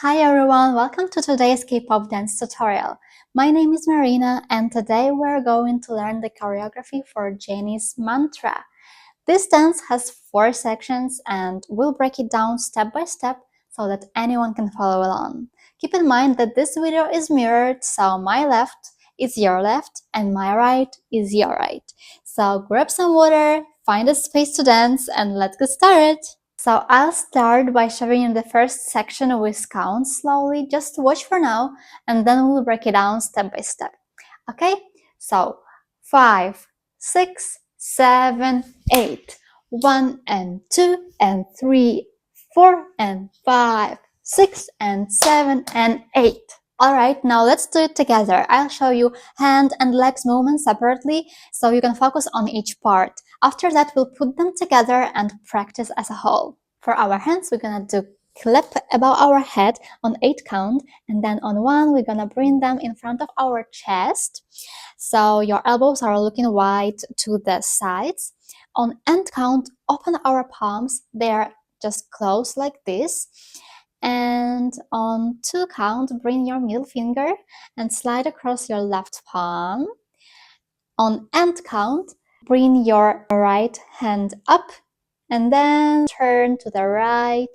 Hi everyone, welcome to today's K-pop dance tutorial. My name is Marina and today we're going to learn the choreography for JENNIE's Mantra. This dance has 4 sections and we'll break it down step by step so that anyone can follow along. Keep in mind that this video is mirrored, so my left is your left and my right is your right. So grab some water, find a space to dance and let's get started. So I'll start by showing you the first section with counts slowly. Just watch for now and then we'll break it down step by step. Okay? So 5, 6, 7, 8. 1 and 2 and 3, 4 and 5, 6 and 7 and 8. Alright, now let's do it together. I'll show you hand and legs movements separately so you can focus on each part. After that, we'll put them together and practice as a whole. For our hands, we're gonna do clap above our head on 8 count, and then on 1, we're gonna bring them in front of our chest. So your elbows are looking wide to the sides. On end count, open our palms. They are just closed like this. And on 2 count, bring your middle finger and slide across your left palm. On end count, bring your right hand up and then turn to the right,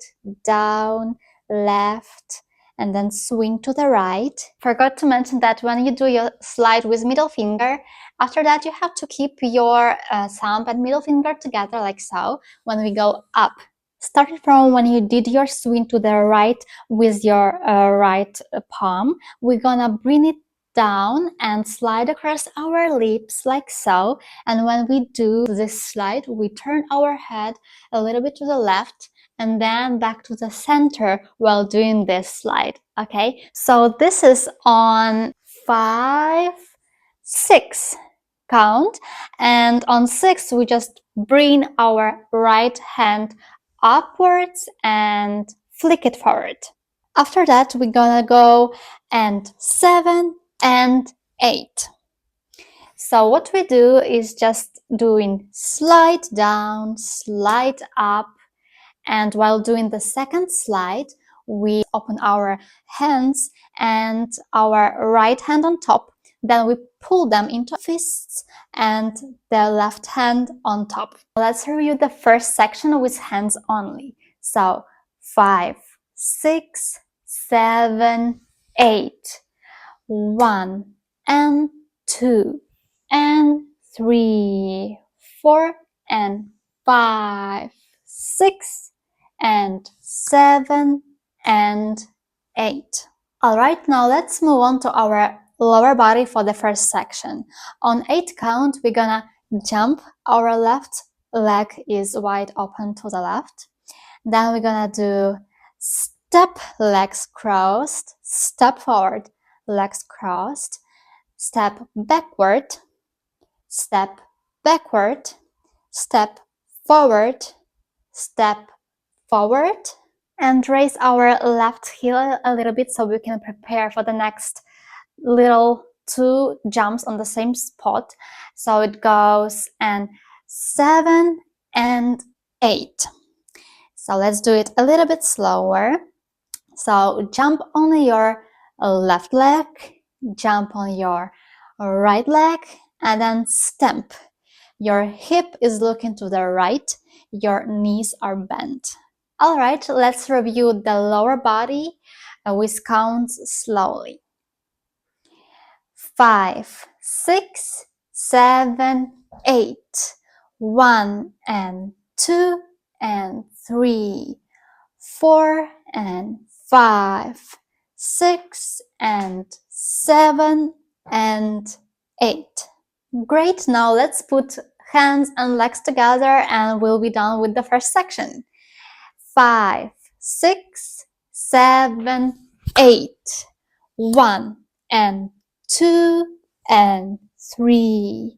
down, left, and then swing to the right. Forgot to mention that when you do your slide with middle finger, after that you have to keep your thumb and middle finger together like so when we go up. Starting from when you did your swing to the right with your right palm, we're gonna bring it down and slide across our lips like so. And when we do this slide, we turn our head a little bit to the left and then back to the center while doing this slide. Okay, so this is on 5, 6 count, and on 6 we just bring our right hand upwards and flick it forward. After that, we're gonna go and 7 and 8. So what we do is just doing slide down, slide up, and while doing the second slide, we open our hands and our right hand on top. Then we pull them into fists and the left hand on top. Let's review the first section with hands only. So 5, 6, 7, 8. 1 and 2 and 3, 4 and 5, 6 and 7 and 8. Alright, now let's move on to our lower body for the first section. On 8 count, we're gonna jump. Our left leg is wide open to the left. Then we're gonna do step, legs crossed, step forward, legs crossed, step backward, step backward, step forward, and raise our left heel a little bit so we can prepare for the next little 2 jumps on the same spot. So it goes and 7 and 8. So let's do it a little bit slower. So jump on your left leg, jump on your right leg, and then stamp. Your hip is looking to the right, your knees are bent. Alright, let's review the lower body with counts slowly. 5, 6, 7, 8. 1 and 2 and 3, 4 and 5, 6 and 7 and 8. Great, now let's put hands and legs together and we'll be done with the first section. 5, 6, 7, 8. 1 and 2 and 3,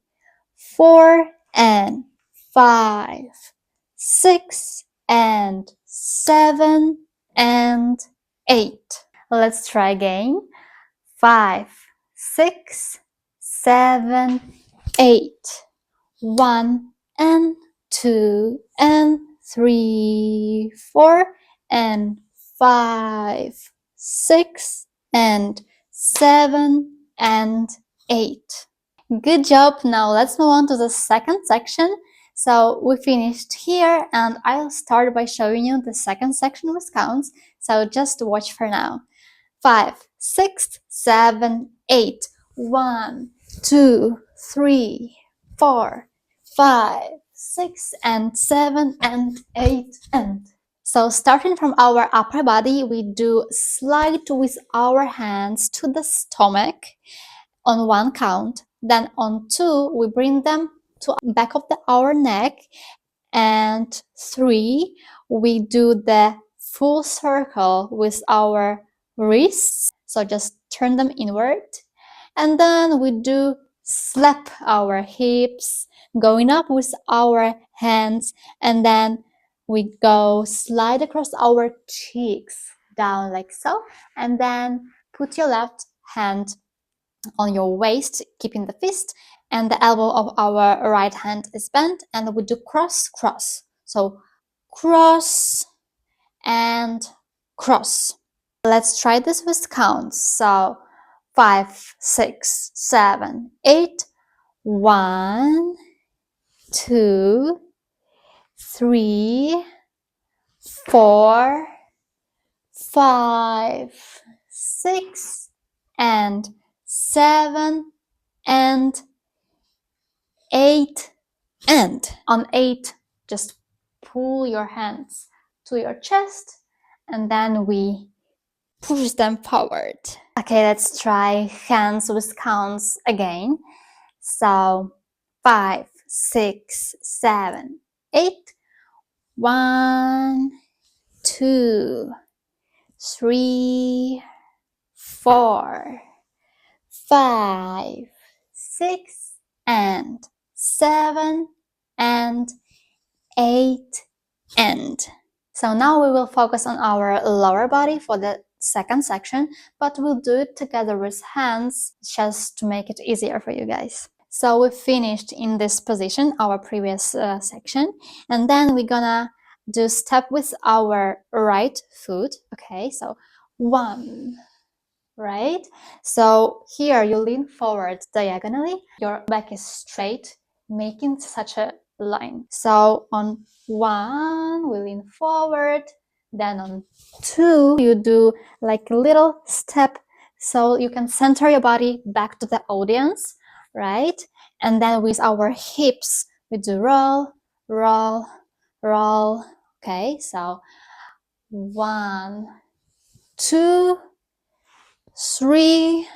4 and 5, 6 and 7 and 8. Let's try again. 5, 6, 7, 8. 1 and 2 and 3, 4 and 5, 6, and 7, and 8. Good job. Now let's move on to the second section. So we finished here, and I'll start by showing you the second section with counts. So just watch for now. 5, 6, 7, 8. 1, 2, 3, 4, 5, 6, and 7, and 8, and. So starting from our upper body, we do slide with our hands to the stomach on 1 count. Then on 2, we bring them to back of our neck, and 3, we do the full circle with our wrists. So just turn them inward, and then we do slap our hips, going up with our hands, and then we go slide across our cheeks down like so, and then put your left hand on your waist, keeping the fist, and the elbow of our right hand is bent, and we do cross, cross. So cross and cross. Let's try this with counts. So 5, 6, 7, 8. 1, 2, 3, 4, 5, 6, and 7, and 8, and. On 8, just pull your hands to your chest, and then we push them forward. Okay, let's try hands with counts again. So 5, 6, 7, 8. 1, 2, 3, 4, 5, 6, and 7, and 8, and. So now we will focus on our lower body for the second section, but we'll do it together with hands just to make it easier for you guys. So we finished in this position, our previous section, and then we're gonna do step with our right foot. Okay, so 1, right? So here you lean forward diagonally, your back is straight, making such a line. So on 1, we lean forward, then on 2, you do like a little step so you can center your body back to the audience, right? And then with our hips, we do roll, roll, roll. Okay, so 1, 2, 3,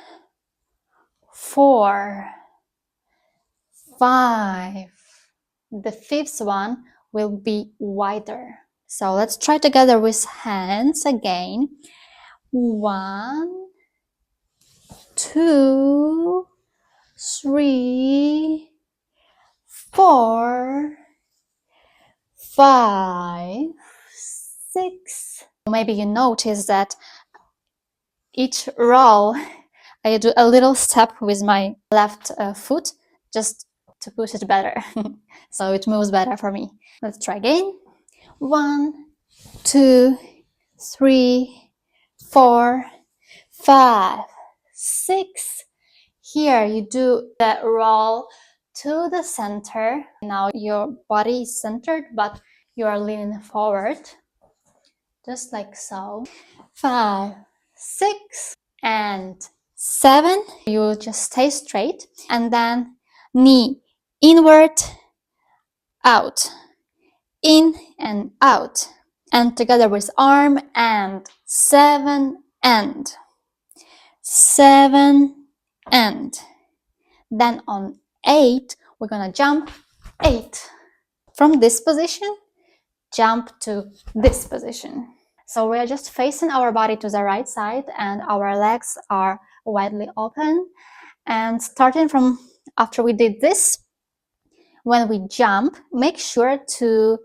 4, 5. The fifth one will be wider. So let's try together with hands again. 1, 2, 3, 4, 5, 6. Maybe you notice that each roll I do a little step with my left foot just to push it better. So it moves better for me. Let's try again. 1, 2, 3, 4, 5, 6. Here you do the roll to the center. Now your body is centered, but you are leaning forward, just like so. 5, 6, and 7. You just stay straight, and then knee inward, out, in and out, and together with arm, and 7, and 7, and. Then on 8, we're gonna jump 8. From this position, jump to this position. So we are just facing our body to the right side, and our legs are widely open. And starting from after we did this, when we jump, make sure to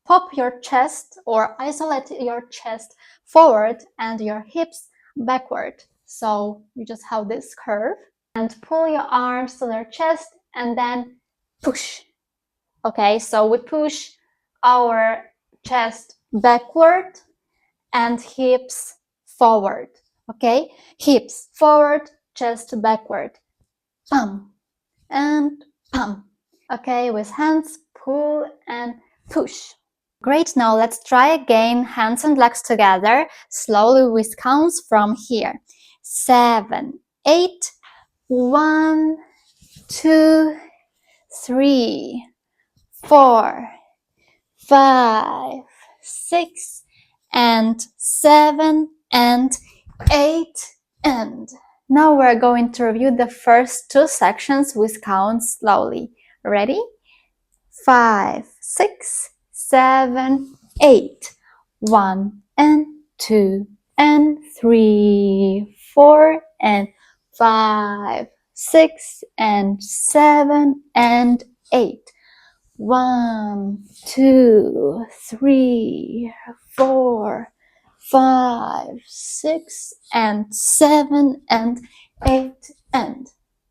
pop your chest or isolate your chest forward and your hips backward. So you just have this curve, and pull your arms to their chest, and then push. Okay, so we push our chest backward, and hips forward. Okay, hips forward, chest backward. Pump and pump. Okay, with hands, pull and push. Great, now let's try again, hands and legs together, slowly with counts from here. 7, 8, 1, 2, 3, 4, 5, 6, and 7, and 8, and now we're going to review the first two sections with counts slowly. Ready? 5, 6, 7, 8. 1 and 2 and 3, 4 and 5, 6 and 7 and 8. 1, 2, 3, 4, 5, 6 and 7 and 8 and.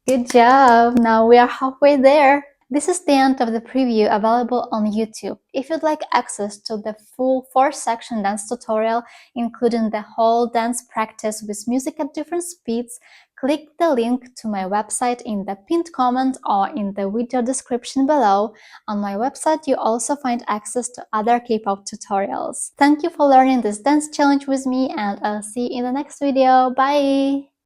Good job! Now we are halfway there. This is the end of the preview available on YouTube. If you'd like access to the full 4-section dance tutorial, including the whole dance practice with music at different speeds, click the link to my website in the pinned comment or in the video description below. On my website, you also find access to other K-pop tutorials. Thank you for learning this dance challenge with me, and I'll see you in the next video. Bye!